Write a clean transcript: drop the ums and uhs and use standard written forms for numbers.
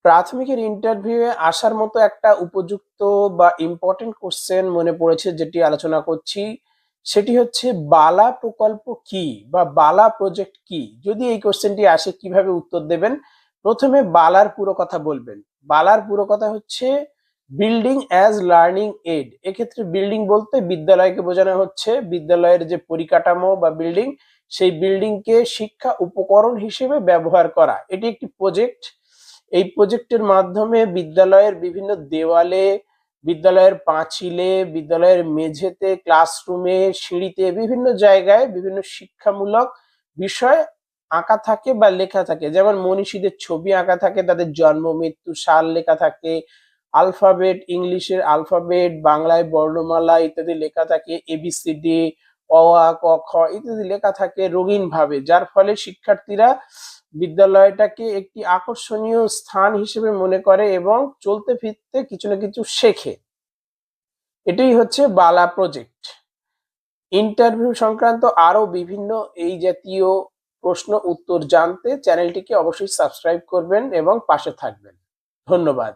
প্রাথমিকের ইন্টারভিউয়ে আসার মতো একটা উপযুক্ত বা ইম্পর্টেন্ট কোশ্চেন মনে পড়েছে, যেটি আলোচনা করছি। সেটি হচ্ছে বালা প্রকল্প কি বা বালা প্রজেক্ট কি। যদি এই কোশ্চেনটি আসে কিভাবে উত্তর দেবেন? প্রথমে বালার পুরো কথা বলবেন। বালার পুরো কথা হচ্ছে বিল্ডিং অ্যাজ লার্নিং এড। এক্ষেত্রে বিল্ডিং বলতে বিদ্যালয়কে বোঝানো হচ্ছে। বিদ্যালয়ের যে পরিকাঠামো বা বিল্ডিং, সেই বিল্ডিংকে শিক্ষা উপকরণ হিসেবে ব্যবহার করা, এটি একটি প্রজেক্ট। এই প্রজেক্টের মাধ্যমে বিদ্যালয়ের বিভিন্ন দেওয়ালে, বিদ্যালয়ের পাঁচিলে, বিদ্যালয়ের মেঝেতে, ক্লাসরুমে, সিঁড়িতে, বিভিন্ন জায়গায় বিভিন্ন শিক্ষামূলক বিষয় আঁকা থাকে বা লেখা থাকে। যেমন মনীষীদের ছবি আঁকা থাকে, তাদের জন্ম মৃত্যু সাল লেখা থাকে, আলফাবেট, ইংলিশের আলফাবেট, বাংলায় বর্ণমালা ইত্যাদি লেখা থাকে, এবিসিডি, অ আ ক খ ইত্যাদি লেখা থাকে রঙিন ভাবে, যার ফলে শিক্ষার্থীরা বিদ্যালয়টাকে একটি আকর্ষণীয় স্থান হিসেবে মনে করে এবং চলতে ফিরতে কিছু না কিছু শেখে। এটাই হচ্ছে বালা প্রজেক্ট। ইন্টারভিউ সংক্রান্ত আরো বিভিন্ন এই জাতীয় প্রশ্ন উত্তর জানতে চ্যানেলটিকে অবশ্যই সাবস্ক্রাইব করবেন এবং পাশে থাকবেন। ধন্যবাদ।